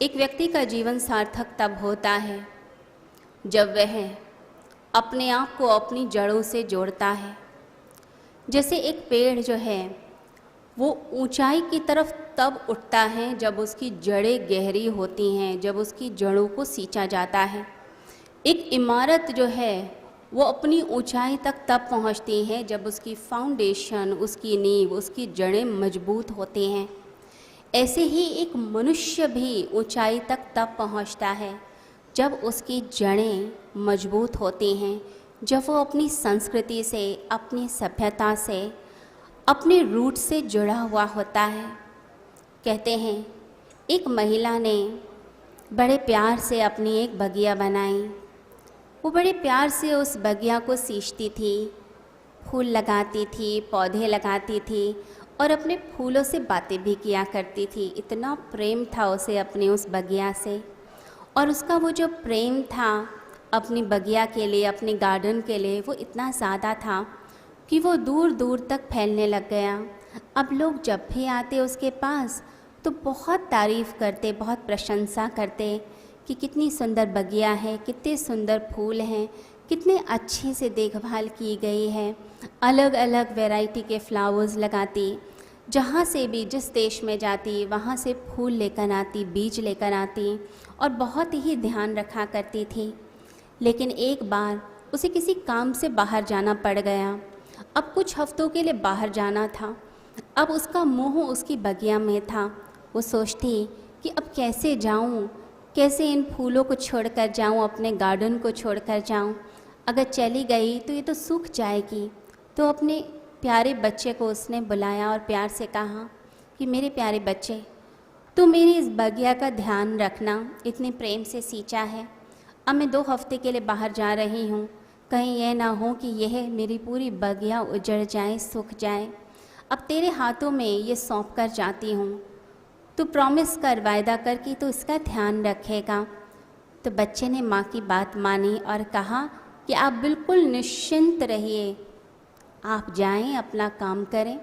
एक व्यक्ति का जीवन सार्थक तब होता है जब वह अपने आप को अपनी जड़ों से जोड़ता है। जैसे एक पेड़ जो है वो ऊंचाई की तरफ तब उठता है जब उसकी जड़ें गहरी होती हैं, जब उसकी जड़ों को सींचा जाता है। एक इमारत जो है वो अपनी ऊंचाई तक तब पहुंचती है जब उसकी फाउंडेशन, उसकी नींव, उसकी जड़ें मजबूत होती हैं। ऐसे ही एक मनुष्य भी ऊंचाई तक तब पहुंचता है जब उसकी जड़ें मजबूत होती हैं, जब वो अपनी संस्कृति से, अपनी सभ्यता से, अपने रूट से जुड़ा हुआ होता है। कहते हैं एक महिला ने बड़े प्यार से अपनी एक बगिया बनाई। वो बड़े प्यार से उस बगिया को सींचती थी, फूल लगाती थी, पौधे लगाती थी और अपने फूलों से बातें भी किया करती थी। इतना प्रेम था उसे अपनी उस बगिया से, और उसका वो जो प्रेम था अपनी बगिया के लिए, अपने गार्डन के लिए, वो इतना ज़्यादा था कि वो दूर दूर तक फैलने लग गया। अब लोग जब भी आते उसके पास तो बहुत तारीफ़ करते, बहुत प्रशंसा करते कि कितनी सुंदर बगिया है, कितने सुंदर फूल हैं, कितने अच्छे से देखभाल की गई है। अलग अलग वैरायटी के फ्लावर्स लगाती, जहाँ से भी जिस देश में जाती वहाँ से फूल लेकर आती, बीज लेकर आती और बहुत ही ध्यान रखा करती थी। लेकिन एक बार उसे किसी काम से बाहर जाना पड़ गया। अब कुछ हफ्तों के लिए बाहर जाना था। अब उसका मोह उसकी बगिया में था। वो सोचती कि अब कैसे जाऊँ, कैसे इन फूलों को छोड़कर जाऊँ, अपने गार्डन को छोड़कर जाऊँ। अगर चली गई तो ये तो सूख जाएगी। तो अपने प्यारे बच्चे को उसने बुलाया और प्यार से कहा कि मेरे प्यारे बच्चे, तू मेरी इस बगिया का ध्यान रखना, इतने प्रेम से सींचा है। अब मैं 2 हफ्ते के लिए बाहर जा रही हूँ, कहीं यह ना हो कि यह मेरी पूरी बगिया उजड़ जाए, सूख जाए। अब तेरे हाथों में ये सौंप कर जाती हूँ, तू प्रॉमिस कर, वायदा कर कि तू इसका ध्यान रखेगा। तो बच्चे ने माँ की बात मानी और कहा कि आप बिल्कुल निश्चिंत रहिए, आप जाएं, अपना काम करें,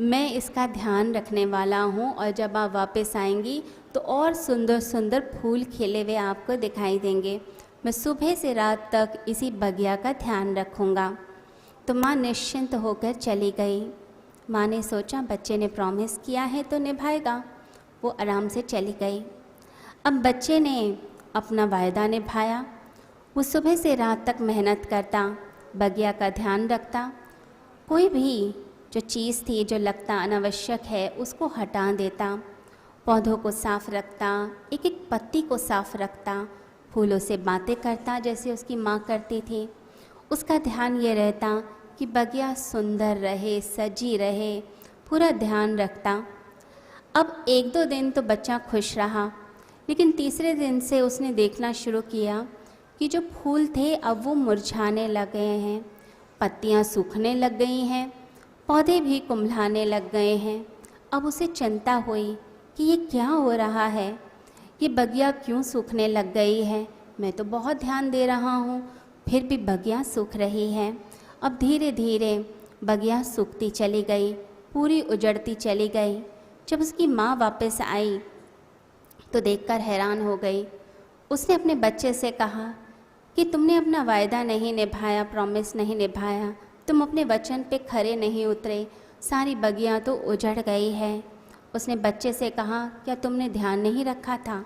मैं इसका ध्यान रखने वाला हूँ और जब आप वापस आएंगी तो और सुंदर सुंदर फूल खिले हुए आपको दिखाई देंगे। मैं सुबह से रात तक इसी बगिया का ध्यान रखूँगा। तो माँ निश्चिंत होकर चली गई। माँ ने सोचा बच्चे ने प्रॉमिस किया है तो निभाएगा। वो आराम से चली गई। अब बच्चे ने अपना वायदा निभाया। वो सुबह से रात तक मेहनत करता, बगिया का ध्यान रखता, कोई भी जो चीज़ थी जो लगता अनावश्यक है उसको हटा देता, पौधों को साफ़ रखता, एक एक पत्ती को साफ़ रखता, फूलों से बातें करता जैसे उसकी माँ करती थी। उसका ध्यान ये रहता कि बगिया सुंदर रहे, सजी रहे, पूरा ध्यान रखता। अब 1-2 दिन तो बच्चा खुश रहा, लेकिन तीसरे दिन से उसने देखना शुरू किया कि जो फूल थे अब वो मुरझाने लग गए हैं, पत्तियाँ सूखने लग गई हैं, पौधे भी कुम्हलाने लग गए हैं। अब उसे चिंता हुई कि ये क्या हो रहा है, ये बगिया क्यों सूखने लग गई है। मैं तो बहुत ध्यान दे रहा हूँ, फिर भी बगिया सूख रही है। अब धीरे धीरे बगिया सूखती चली गई, पूरी उजड़ती चली गई। जब उसकी माँ वापस आई तो देखकर हैरान हो गई। उसने अपने बच्चे से कहा कि तुमने अपना वायदा नहीं निभाया, प्रॉमिस नहीं निभाया, तुम अपने वचन पे खरे नहीं उतरे, सारी बगिया तो उजड़ गई है। उसने बच्चे से कहा क्या तुमने ध्यान नहीं रखा था।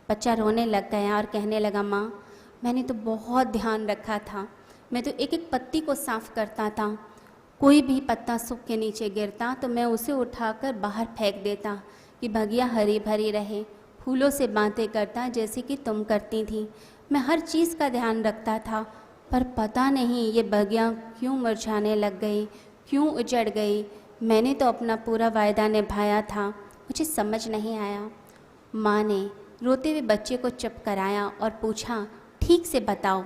बच्चा रोने लग गया और कहने लगा माँ, मैंने तो बहुत ध्यान रखा था, मैं तो एक एक पत्ती को साफ़ करता था, कोई भी पत्ता सूख के नीचे गिरता तो मैं उसे उठाकर बाहर फेंक देता कि बगिया हरी भरी रहे, फूलों से बातें करता जैसे कि तुम करती थी। मैं हर चीज़ का ध्यान रखता था, पर पता नहीं ये बगिया क्यों मुरझाने लग गई, क्यों उजड़ गई। मैंने तो अपना पूरा वायदा निभाया था, मुझे समझ नहीं आया। माँ ने रोते हुए बच्चे को चुप कराया और पूछा ठीक से बताओ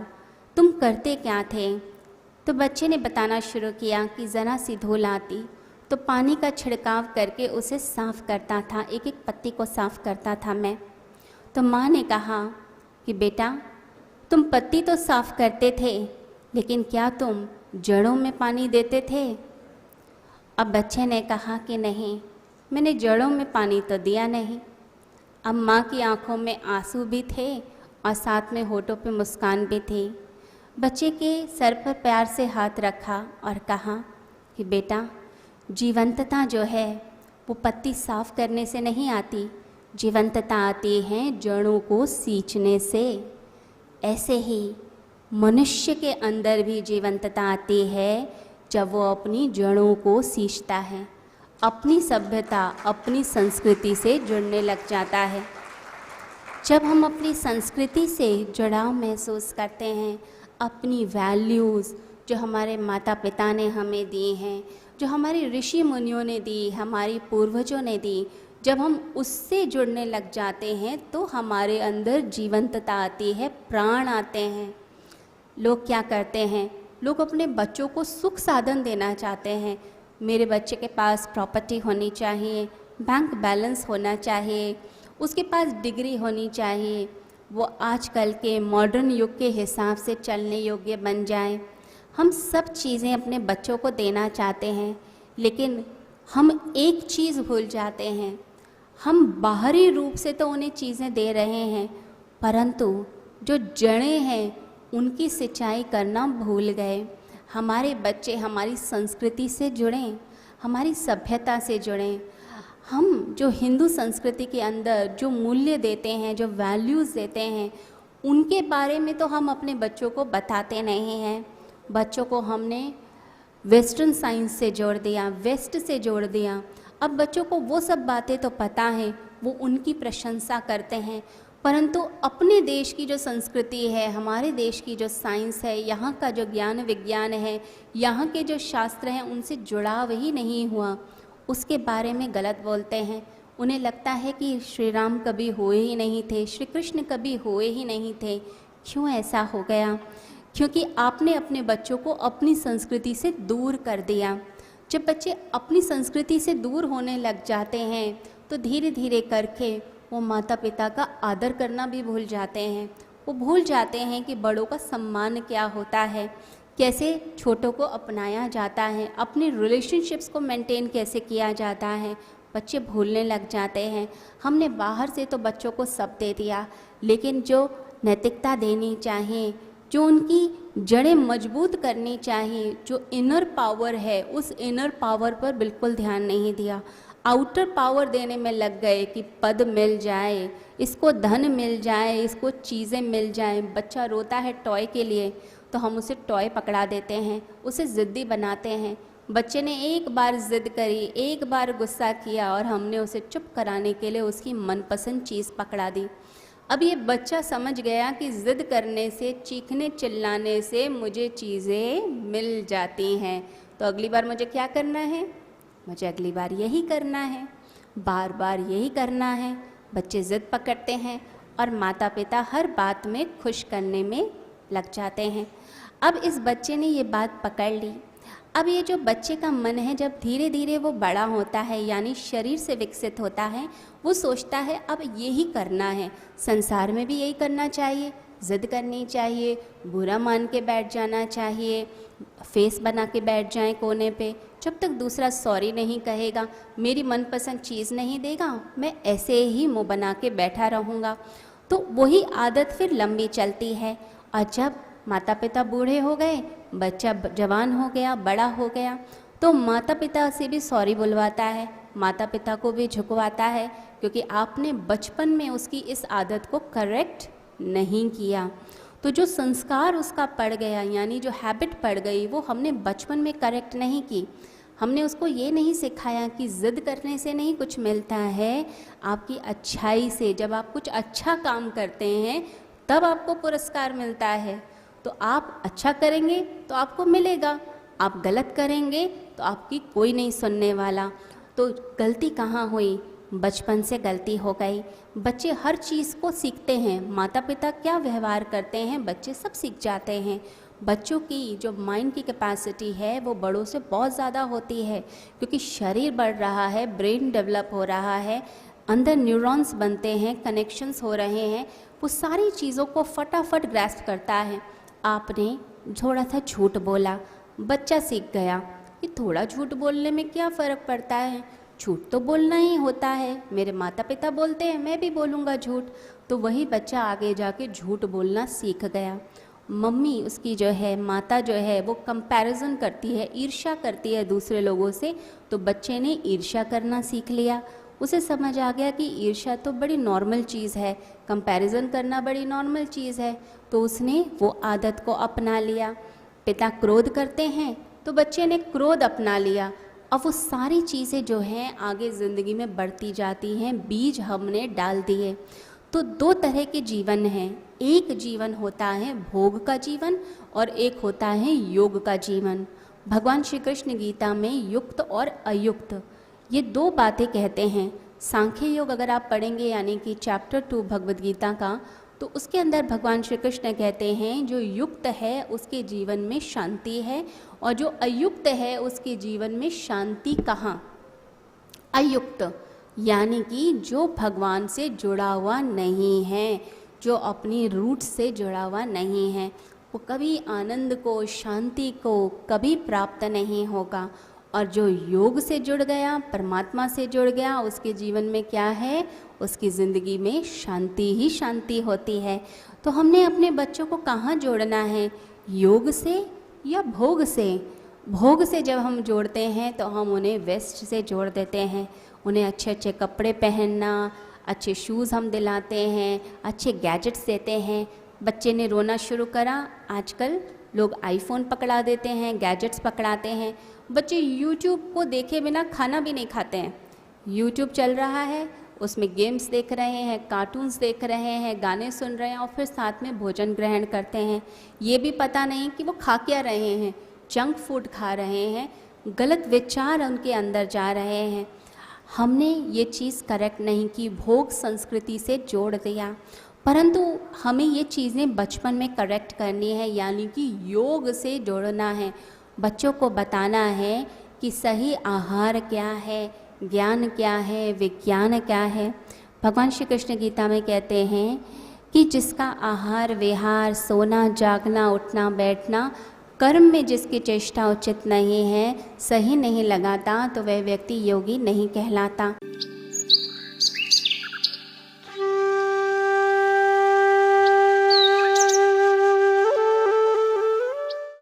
तुम करते क्या थे। तो बच्चे ने बताना शुरू किया कि ज़रा सी धूल आती तो पानी का छिड़काव करके उसे साफ़ करता था, एक एक पत्ती को साफ़ करता था मैं। तो माँ ने कहा कि बेटा तुम पत्ती तो साफ़ करते थे, लेकिन क्या तुम जड़ों में पानी देते थे। अब बच्चे ने कहा कि नहीं, मैंने जड़ों में पानी तो दिया नहीं। अब माँ की आंखों में आंसू भी थे और साथ में होठों पे मुस्कान भी थी। बच्चे के सर पर प्यार से हाथ रखा और कहा कि बेटा, जीवंतता जो है वो पत्ती साफ करने से नहीं आती, जीवंतता आती है जड़ों को सींचने से। ऐसे ही मनुष्य के अंदर भी जीवंतता आती है जब वो अपनी जड़ों को सींचता है, अपनी सभ्यता, अपनी संस्कृति से जुड़ने लग जाता है। जब हम अपनी संस्कृति से जुड़ाव महसूस करते हैं, अपनी वैल्यूज़ जो हमारे माता पिता ने हमें दी हैं, जो हमारे ऋषि मुनियों ने दी, हमारी पूर्वजों ने दी, जब हम उससे जुड़ने लग जाते हैं तो हमारे अंदर जीवंतता आती है, प्राण आते हैं। लोग क्या करते हैं, लोग अपने बच्चों को सुख साधन देना चाहते हैं। मेरे बच्चे के पास प्रॉपर्टी होनी चाहिए, बैंक बैलेंस होना चाहिए, उसके पास डिग्री होनी चाहिए, वो आजकल के मॉडर्न युग के हिसाब से चलने योग्य बन जाए। हम सब चीज़ें अपने बच्चों को देना चाहते हैं, लेकिन हम एक चीज़ भूल जाते हैं। हम बाहरी रूप से तो उन्हें चीज़ें दे रहे हैं, परंतु जो जड़ें हैं उनकी सिंचाई करना भूल गए। हमारे बच्चे हमारी संस्कृति से जुड़ें, हमारी सभ्यता से जुड़ें। हम जो हिंदू संस्कृति के अंदर जो मूल्य देते हैं, जो वैल्यूज़ देते हैं, उनके बारे में तो हम अपने बच्चों को बताते नहीं हैं। बच्चों को हमने वेस्टर्न साइंस से जोड़ दिया, वेस्ट से जोड़ दिया। अब बच्चों को वो सब बातें तो पता हैं, वो उनकी प्रशंसा करते हैं, परंतु अपने देश की जो संस्कृति है, हमारे देश की जो साइंस है, यहाँ का जो ज्ञान विज्ञान है, यहाँ के जो शास्त्र हैं, उनसे जुड़ाव ही नहीं हुआ। उसके बारे में गलत बोलते हैं। उन्हें लगता है कि श्री राम कभी हुए ही नहीं थे, श्री कृष्ण कभी हुए ही नहीं थे। क्यों ऐसा हो गया? क्योंकि आपने अपने बच्चों को अपनी संस्कृति से दूर कर दिया। जब बच्चे अपनी संस्कृति से दूर होने लग जाते हैं तो धीरे धीरे करके वो माता पिता का आदर करना भी भूल जाते हैं। वो भूल जाते हैं कि बड़ों का सम्मान क्या होता है, कैसे छोटों को अपनाया जाता है, अपने रिलेशनशिप्स को मेंटेन कैसे किया जाता है। बच्चे भूलने लग जाते हैं। हमने बाहर से तो बच्चों को सब दे दिया, लेकिन जो नैतिकता देनी चाहिए, जो उनकी जड़ें मजबूत करनी चाहिए, जो इनर पावर है, उस इनर पावर पर बिल्कुल ध्यान नहीं दिया। आउटर पावर देने में लग गए कि पद मिल जाए, इसको धन मिल जाए, इसको चीज़ें मिल जाए। बच्चा रोता है टॉय के लिए तो हम उसे टॉय पकड़ा देते हैं, उसे ज़िद्दी बनाते हैं। बच्चे ने एक बार ज़िद करी, एक बार गुस्सा किया और हमने उसे चुप कराने के लिए उसकी मनपसंद चीज़ पकड़ा दी। अब ये बच्चा समझ गया कि ज़िद करने से, चीखने चिल्लाने से मुझे चीज़ें मिल जाती हैं, तो अगली बार मुझे क्या करना है, मुझे अगली बार यही करना है, बार बार यही करना है। बच्चे ज़िद पकड़ते हैं और माता पिता हर बात में खुश करने में लग जाते हैं। अब इस बच्चे ने ये बात पकड़ ली। अब ये जो बच्चे का मन है, जब धीरे धीरे वो बड़ा होता है, यानी शरीर से विकसित होता है, वो सोचता है अब यही करना है, संसार में भी यही करना चाहिए, ज़िद करनी चाहिए, बुरा मान के बैठ जाना चाहिए, फेस बना के बैठ जाए कोने पे। जब तक दूसरा सॉरी नहीं कहेगा, मेरी मनपसंद चीज़ नहीं देगा, मैं ऐसे ही मुँह बना के बैठा रहूँगा। तो वही आदत फिर लंबी चलती है। और जब माता पिता बूढ़े हो गए, बच्चा जवान हो गया, बड़ा हो गया, तो माता पिता से भी सॉरी बुलवाता है, माता पिता को भी झुकवाता है, क्योंकि आपने बचपन में उसकी इस आदत को करेक्ट नहीं किया। तो जो संस्कार उसका पड़ गया, यानी जो हैबिट पड़ गई, वो हमने बचपन में करेक्ट नहीं की। हमने उसको ये नहीं सिखाया कि ज़िद करने से नहीं कुछ मिलता है, आपकी अच्छाई से। जब आप कुछ अच्छा काम करते हैं तब आपको पुरस्कार मिलता है। तो आप अच्छा करेंगे तो आपको मिलेगा, आप गलत करेंगे तो आपकी कोई नहीं सुनने वाला। तो गलती कहाँ हुई? बचपन से गलती हो गई। बच्चे हर चीज़ को सीखते हैं, माता पिता क्या व्यवहार करते हैं बच्चे सब सीख जाते हैं। बच्चों की जो माइंड की कैपेसिटी है वो बड़ों से बहुत ज़्यादा होती है, क्योंकि शरीर बढ़ रहा है, ब्रेन डेवलप हो रहा है, अंदर न्यूरॉन्स बनते हैं, कनेक्शंस हो रहे हैं, वो सारी चीज़ों को फटाफट ग्रैस्प करता है। आपने थोड़ा सा झूठ बोला, बच्चा सीख गया कि थोड़ा झूठ बोलने में क्या फ़र्क पड़ता है, झूठ तो बोलना ही होता है, मेरे माता पिता बोलते हैं मैं भी बोलूँगा झूठ। तो वही बच्चा आगे जाके झूठ बोलना सीख गया। मम्मी उसकी जो है, माता जो है, वो कंपैरिजन करती है, ईर्ष्या करती है दूसरे लोगों से, तो बच्चे ने ईर्ष्या करना सीख लिया। उसे समझ आ गया कि ईर्ष्या तो बड़ी नॉर्मल चीज़ है, कंपैरिजन करना बड़ी नॉर्मल चीज़ है, तो उसने वो आदत को अपना लिया। पिता क्रोध करते हैं तो बच्चे ने क्रोध अपना लिया। अब वो सारी चीज़ें जो हैं आगे ज़िंदगी में बढ़ती जाती हैं, बीज हमने डाल दिए। तो दो तरह के जीवन हैं, एक जीवन होता है भोग का जीवन और एक होता है योग का जीवन। भगवान श्री कृष्ण गीता में युक्त और अयुक्त ये दो बातें कहते हैं। सांख्य योग अगर आप पढ़ेंगे यानी कि चैप्टर 2 भगवद गीता का, तो उसके अंदर भगवान श्री कृष्ण कहते हैं जो युक्त है उसके जीवन में शांति है और जो अयुक्त है उसके जीवन में शांति कहाँ। अयुक्त यानी कि जो भगवान से जुड़ा हुआ नहीं है, जो अपनी रूट से जुड़ा हुआ नहीं है, वो कभी आनंद को, शांति को कभी प्राप्त नहीं होगा। और जो योग से जुड़ गया, परमात्मा से जुड़ गया, उसके जीवन में क्या है, उसकी ज़िंदगी में शांति ही शांति होती है। तो हमने अपने बच्चों को कहाँ जोड़ना है, योग से या भोग से। भोग से जब हम जोड़ते हैं तो हम उन्हें वेस्ट से जोड़ देते हैं, उन्हें अच्छे अच्छे कपड़े पहनना, अच्छे शूज़ हम दिलाते हैं, अच्छे गैजेट्स देते हैं। बच्चे ने रोना शुरू करा, आजकल लोग आईफोन पकड़ा देते हैं, गैजेट्स पकड़ाते हैं। बच्चे यूट्यूब को देखे बिना खाना भी नहीं खाते हैं। यूट्यूब चल रहा है, उसमें गेम्स देख रहे हैं, कार्टून्स देख रहे हैं, गाने सुन रहे हैं और फिर साथ में भोजन ग्रहण करते हैं। ये भी पता नहीं कि वो खा क्या रहे हैं, जंक फूड खा रहे हैं, गलत विचार उनके अंदर जा रहे हैं। हमने ये चीज़ करेक्ट नहीं की, भोग संस्कृति से जोड़ दिया। परंतु हमें ये चीज़ें बचपन में करेक्ट करनी है, यानी कि योग से जोड़ना है। बच्चों को बताना है कि सही आहार क्या है, ज्ञान क्या है, विज्ञान क्या है। भगवान श्री कृष्ण गीता में कहते हैं कि जिसका आहार विहार, सोना जागना, उठना बैठना, कर्म में जिसकी चेष्टा उचित नहीं है, सही नहीं लगाता, तो वह व्यक्ति योगी नहीं कहलाता।